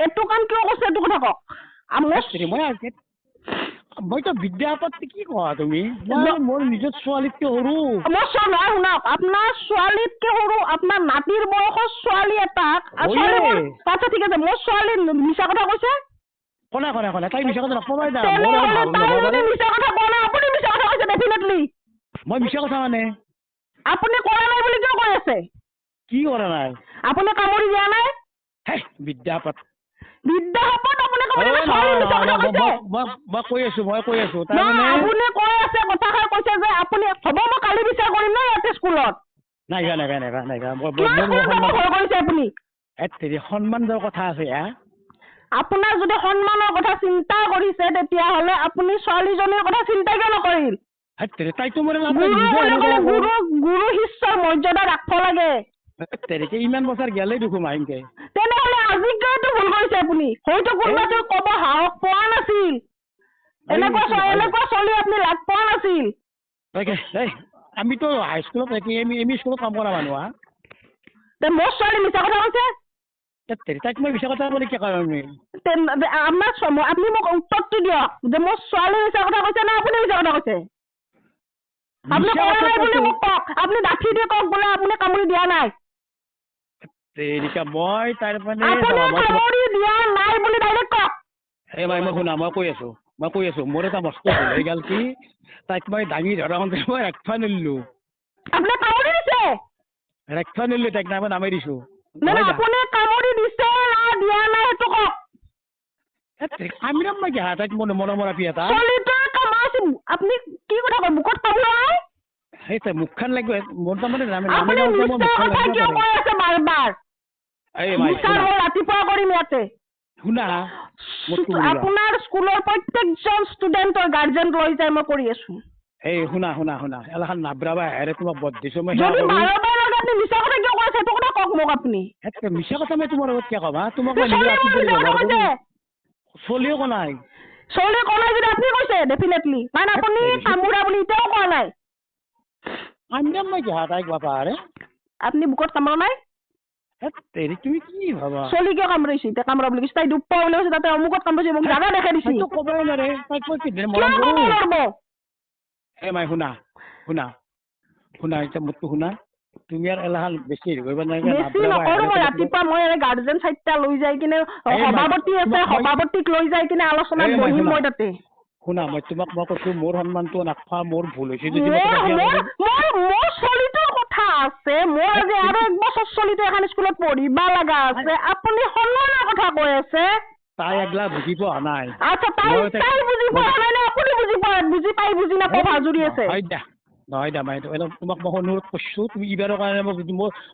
এইটো কাম কিয় কৰিছে এইটো কথা কওক মইতো বিদ্যাপতি কি কোৱা তুমি মোৰ নিজৰ ছোৱালীতকে সৰু মই নহয় শুনক আপোনাৰ ছোৱালীতকে সৰু আপোনাৰ নাতিৰ বয়সৰ ছোৱালী এটাক আচ্ছা ঠিক আছে মোৰ ছোৱালী মিছা কথা কৈছে কোনে তাই মিছা কথা নকবাই না মিছা কথা কোৱা নাই আপুনি মিছা কথা কৈছে ডেফিনেটলি মই মিছা কথা মানে আপুনি কৰা নাই বুলি কিয় কৈ আছে কি কৰা নাই আপুনি কামুৰি দিয়া নাই বিদ্যাপত আপুনি মই কৈ আছো আপুনি কৈ আছে কথাষাৰ কৈছে যে আপুনি হ'ব মই কালি বিচাৰ কৰিম ন ইয়াতে স্কুলত নাই আপুনি সন্মান যোৱাৰ কথা আছে আপোনাৰ যদি সন্মানৰ কথা চিন্তা কৰিছে তেতিয়াহ'লে আপুনি ছোৱালীজনীৰ কথা চিন্তা কিয় নকৰিল তাইতো মোৰ গুৰু শিষ্যৰ মৰ্যাদা ৰাখিব লাগে ইমান বছৰ গেলেই দেখো মাহিমকে তেনেহ'লে আজিকালিতো ভুল কৰিছে আপুনি হয়তো কোনোবাটো ক'ব সাহস পোৱা নাছিল এনেকুৱা ছোৱালী আপুনি লাগ পোৱা নাছিল আমিতো হাইস্কুলত এম ই স্কুলত কাম কৰা মানুহ মোৰ ছোৱালী মিছা কথা কৈছে তাইক মই মিছা কথা বুলি কি কাৰণে আপুনি মোক উত্তৰটো দিয়ক যে মোৰ ছোৱালী মিছা কথা কৈছে নে আপুনি মিছা কথা কৈছে আপুনি কৰা নাই বুলি মোক কওক আপুনি ডাঠি দিয়ে কওক বোলে আপুনি কামুৰি দিয়া নাই মই তাৰ মানে কামুৰি দিয়া নাই বুলি ডাইৰেক্ট কওক মই শুনা মই কৈ আছো মোৰ এটা মস্ত ভুল হৈ গ'ল কি তাইক মই দাঙি ধৰা মই ৰাখিব নিলো আপুনি কামুৰি দিছে ৰাখিব নিলো তাইক মই নামাই দিছো আপুনি কামুৰি দিছে না দিয়া নাই সেইটো কওক কামিৰাম মই কি তাইক মৰমৰ আপি এটা আপুনি কি কথা কয় মুখত কামোৰা নাই সেই মুখখন লাগিব মোৰ তাৰমানে ৰাতিপুৱা কৰিম ইয়াতে শুনা আপোনাৰ স্কুলৰ প্ৰত্যেকজন ষ্টুডেণ্টৰ গাৰ্জেন লৈ যাই মই কৰি আছো শুনা এলাখান নাবৰাবা হেৰে তোমাক বদ দিছো মই আপুনি মিছা কথা কিয় কৈছে সেইটো কথা কওক মোক আপুনি মিছা কথা মই তোমাৰ লগত কিয় কবা তোমাক চলিও কোৱা নাই যদি আপুনি কৈছে ডেফিনেটলি কাৰণ আপুনি কামোৰা বুলি এতিয়াও কোৱা নাই মই কি তাইক বাপা আৰে আপুনি বুকত কামোৰা নাই তুমি কি ভাবা চলি কিয় কামুৰিছে এতিয়া কামোৰা বুলি কৈছে তাই দুখ পোৱা ওলাইছে তাতে অমুকত কামুৰিছে মোক জাগা দেখাই দিছে ক'বই নোৱাৰে তাইক মই কি মৰম কৰো শুনা এতিয়া মোৰটো শুনা তুমি আৰু এলাহান বেছি হেৰি কৰিব ৰাতিপুৱা মই গাৰ্জেন 4টা লৈ যাই কিনে সভাপতি আছে সভাপতিক লৈ যাই কিনে আলোচনাত বহিম মই তাতে শুনা মই তোমাক মই কৈছো মোৰ সন্মানটো নাখা মোৰ ভুল হৈছে মোৰ চলিটোৰ কথা আছে মোৰ আজি আৰু 1 বছৰ চলিটো এখন স্কুলত পঢ়িব লগা আছে আপুনি সন্মানৰ কথা কৈ আছে তাই একলা বুজি পোৱা নাই আচ্ছা তাই বুজি পোৱা নাই নে আপুনি বুজি পাই বুজি নাপাই ভাজুৰি আছে নহয় দা মই তোমাক মই অনুৰোধ কৰিছো তুমি ইবাৰৰ কাৰণে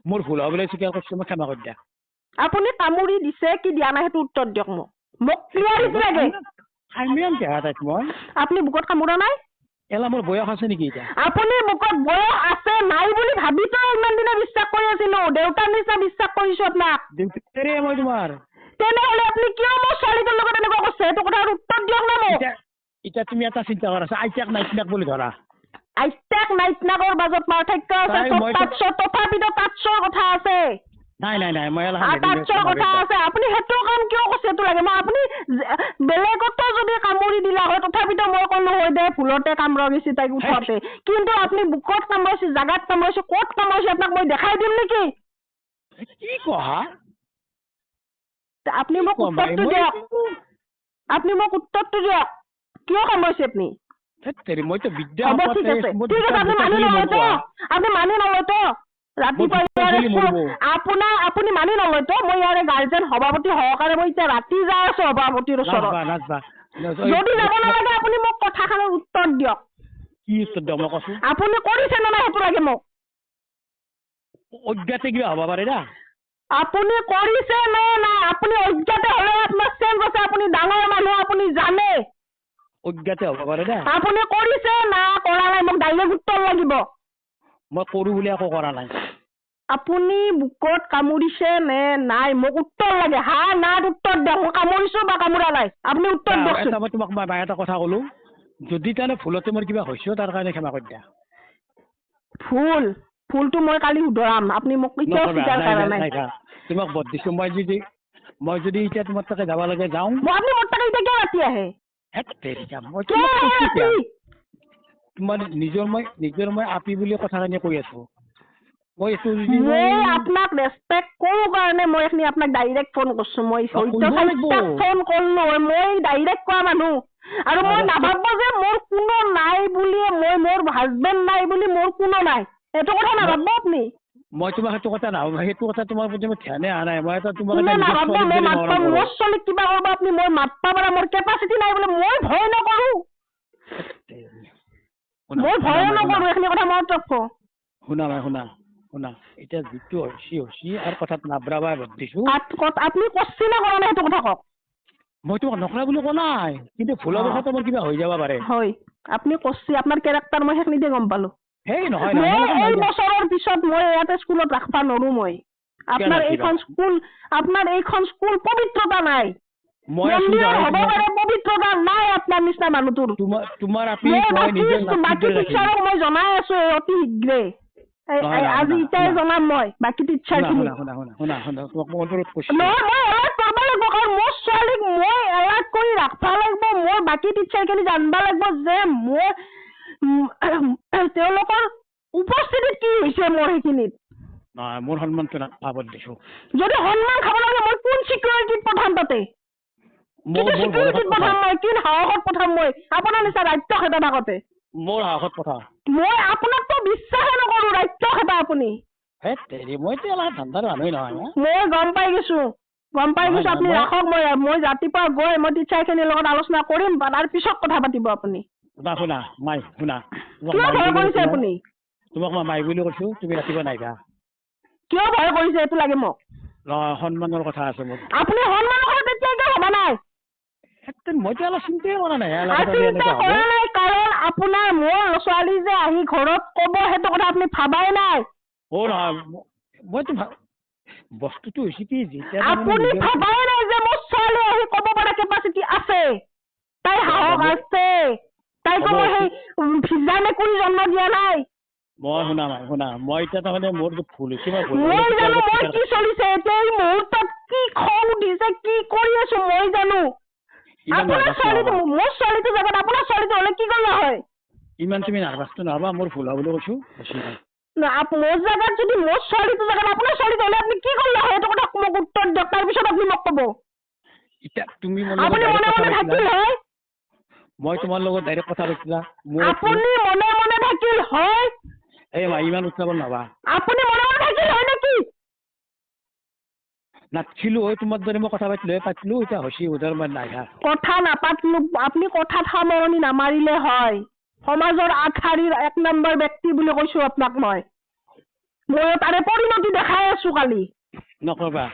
মোৰ ভুল হ'বলৈ স্বীকাৰ কৰিছো মই ক্ষমা কৰি দিয়া আপুনি কামুৰি দিছে কি দিয়া নাই সেইটো উত্তৰ দিয়ক মোক ক্লিয়াৰিটি লাগে আপুনি বুকত কামোৰা নাই মোৰ বয়স আছে নেকি এতিয়া আপুনি বুকত বয়স আছে নাই বুলি ভাবিতো ইমান দিনে বিশ্বাস কৰি আছিলো দেউতাৰ নিচিনা বিশ্বাস কৰিছো আপোনাক মই তোমাৰ তেনেহ'লে আপুনি কিয় মোৰ ছোৱালীটোৰ লগত এনেকুৱা কৈছে সেইটো কথাৰ উত্তৰ দিয়ক না মোক এতিয়া তুমি এটা চিন্তা কৰা আইতাক নাইটনাক বুলি ধৰা আইতাক নাইটনাকৰ মাজত পাৰ্থক্য আছে তথাপিতো 500 কথা আছে নাই মই কথা আছে আপুনি সেইটো কাম কিয় কৈছে সেইটো লাগে মই আপুনি বেলেগতো যদি কামুৰি দিলা হয় তথাপিতো মই ক'লো হয় দে ভুলতে কামুৰা গৈছে তাইক উঠাতে কিন্তু আপুনি বুকত কামুৰাইছে জাগাত কামুৰাইছে ক'ত কামুৰাইছে আপোনাক মই দেখাই দিম নেকি কি কোৱা আপুনি মোক উত্তৰটো দিয়ক কিয় কামুৰাইছে আপুনি মইতো বিদ্যা ঠিক আছে আপুনি মানি নলয়তো ৰাতিপুৱা আপুনি মানি নলয়তো মই ইয়াৰে গাৰ্জেন সভাপতি সহকাৰে মই এতিয়া ৰাতি যাই আছো সভাপতিৰ ওচৰত যদি যাব নালাগে আপুনি মোক কথাখনৰ উত্তৰ দিয়ক কি উত্তৰ দিয়ক মই কৈছো আপুনি কৰিছে নে নাই সেইটো লাগে মোক অজ্ঞাতে কিবা হ'ব পাৰে না আপুনি কৰিছে নে নাই আপুনি অজ্ঞাতে হ'লে আপোনাৰ চেঞ্জ আছে আপুনি ডাঙৰ মানুহ আপুনি জানে অজ্ঞাতে হ'ব পাৰে না আপুনি কৰিছে না কৰা নাই মোক ডাইৰেক্ট উত্তৰ লাগিব মই কৰো বুলি একো কৰা নাই আপুনি বুকত কামুৰিছে নে নাই মোক উত্তৰ লাগে হা না উত্তৰ দিয়ক মই কামুৰিছো বা কামুৰা নাই আপুনি উত্তৰ দিয়ক মই তোমাক মই এটা কথা ক'লো যদি তাৰমানে ভুলতে মোৰ কিবা হৈছে তাৰ কাৰণে ক্ষমা কৰি দিয়া ভুলটো মই কালি শুধৰাম আপুনি মোক কেতিয়াও স্বীকাৰ কৰা নাই তোমাক বদ দিছো মই যদি মই যদি এতিয়া তোমাৰ তাকে যাব লাগে যাওঁ আপুনি মোৰ তাকে এতিয়া কিয় ৰাতি আহে হেত তেৰিকা মই কিয় তোমাক আহে কৈছো কিয়? ৰাতি? তোমাৰ নিজৰ মই আপি বুলি কথাখিনি কৈ আছো মই এইটো যদি মই আপোনাক ৰেচপেক্ট কৰো কাৰণে মই এইখিনি আপোনাক ডাইৰেক্ট ফোন কৰিছো মই কৰিব লাগিব। ফোন কৰিলো মই ডাইৰেক্ট কোৱা মানুহ আৰু মই নাভাবো যে মোৰ কোনো নাই বুলিয়ে মই মোৰ হাজবেণ্ড নাই বুলি মোৰ কোনো নাই এইটো কথা নাভাবো আপুনি মই তোমাক সেইটো কথা নাভাবো সেইটো কথা তোমাৰ প্ৰতি মই ধ্যানে অহা নাই মই এটা তোমাক কোনে এটা নিজৰ নাভাবো ছোৱালীক মই যদি মাতবা মৰম মোৰ কৰোঁ। ছোৱালীক কিবা কৰিব আপুনি মই মাতবা পাৰা মোৰ কেপাচিটি নাই বুলি মই ভয় নকৰো মই ভয় নকৰো এইখিনি কথা মনত ৰাখো শুনা মাই শুনা এতিয়া যিটো হৈছে আৰু কথাত নাবৰাবা দিছো আপুনি কষ্ট না কৰা নাই সেইটো কথা কওক মই তোমাক নকৰা বুলি কোৱা নাই কিন্তু ভুলবশতঃ মোৰ কিবা হৈ যাব পাৰে হয় আপুনি কষ্ট আপোনাৰ কেৰেক্টাৰ মই সেইখিনিতে গম পালো সেই নহয় মই নহয় এই বছৰৰ পিছত মই ইয়াতে স্কুলত ৰাখবা নৰো মই আপোনাৰ এইখন স্কুল পবিত্ৰতা নাই মই মন্দিৰ হ'ব পাৰে পবিত্ৰতা নাই আপোনাৰ নিচিনা মানুহটোৰ তোমাৰ আপি মই নিজৰ বাকী টিচাৰক মই জনাই আছো অতি শীঘ্ৰে আজি এতিয়াই জনাম মই বাকী টিচাৰ খিনি নহয় মই এলাৰ্ট কৰিব লাগিব কাৰণ মোৰ ছোৱালীক মই এলাৰ্ট কৰি ৰাখবা লাগিব মোৰ বাকী টিচাৰ খিনি জানবা লাগিব যে মোৰ তেওঁলোকৰ উপস্থিতিত কি হৈছে মোৰ সেইখিনিত নহয় মোৰ সন্মানটো নাপাবত দিছো যদি সন্মান খাব লাগে মই কোন চিকিউৰিটিত পঠাম তাতে চিকিউৰিটিত পঠাম মই কি সাহসত পঠাম মই আপোনাৰ নিচিনা ৰাজ্য খেতাৰ আগতে মোৰ সাহসত পঠা মই আপোনাকতো বিশ্বাসে নকৰো ৰাজ্য খেতা আপুনি মইতো অলপ ধান্দাৰ মানুহ নহয় মই গম পাই গৈছো আপুনি ৰাখক মই ৰাতিপুৱা গৈ মই টিচাৰ খিনিৰ লগত আলোচনা কৰিম তাৰ পিছত কথা পাতিব আপুনি শুনা মাই শুনা কিয় ভয় কৰিছে আপুনি তোমাক মই মাই বুলি কৈছো তুমি ৰাতিপুৱা নাহিবা কিয় ভয় কৰিছে এইটো লাগে মোক সন্মানৰ কথা আছে মোৰ আপুনি সন্মানৰ কথা তেতিয়ালৈকে ভবা নাই মইতো অলপ চিন্তাই কৰা নাই কাৰণ আপোনাৰ মোৰ ছোৱালী যে আহি ঘৰত কব সেইটো কথা আপুনি ভাবাই নাই মইতো বস্তুটো হৈছে কি আপুনি ভাবাই নাই যে মোৰ ছোৱালী আহি কব পৰা কেপাচিটি আছে তাই সাহস আছে তাই কব সেই ভিজা মেকুৰী জন্ম দিয়া নাই মই শুনা মই এতিয়া তাৰমানে মোৰ ভুল হৈছে মই জানো মই কি চলিছে এতিয়া এই মুহূৰ্তত কি খং উঠিছে কি কৰি আছো মই জানো আপোনাৰ ছোৱালীটো মোৰ ছোৱালীটো জেগাত আপোনাৰ ছোৱালীটো হলে কি কৰিলে হয় ইমান তুমি নাৰ্ভাছটো নহবা মোৰ ভুল হোৱা বুলি কৈছো মোৰ জেগাত যদি মোৰ ছোৱালীটো জেগাত আপোনাৰ ছোৱালীটো হলে আপুনি কি কৰিলে হয় এইটো কথা মোক উত্তৰ দিয়ক তাৰপিছত আপুনি মোক কব তুমি আপুনি মনে মনে থাকিল হয় মই তোমাৰ লগত ডাইৰেক্ট কথা পাতিলা আপুনি মনে মনে থাকিল হয় এই ইমান উত্থাপন নহবা আপুনি মনে মনে থাকিল হয় নেকি নাছিলো তোমাৰ দৰে মই কথা পাতিলো এতিয়া হৈছে উদাৰ মই নাইহা কথা নাপাতিলো আপুনি কথাত সামৰণি নামাৰিলে হয় সমাজৰ আগশাৰীৰ 1 নম্বৰ ব্যক্তি বুলি কৈছো আপোনাক মই তাৰে পৰিণতি দেখাই আছো কালি নকবা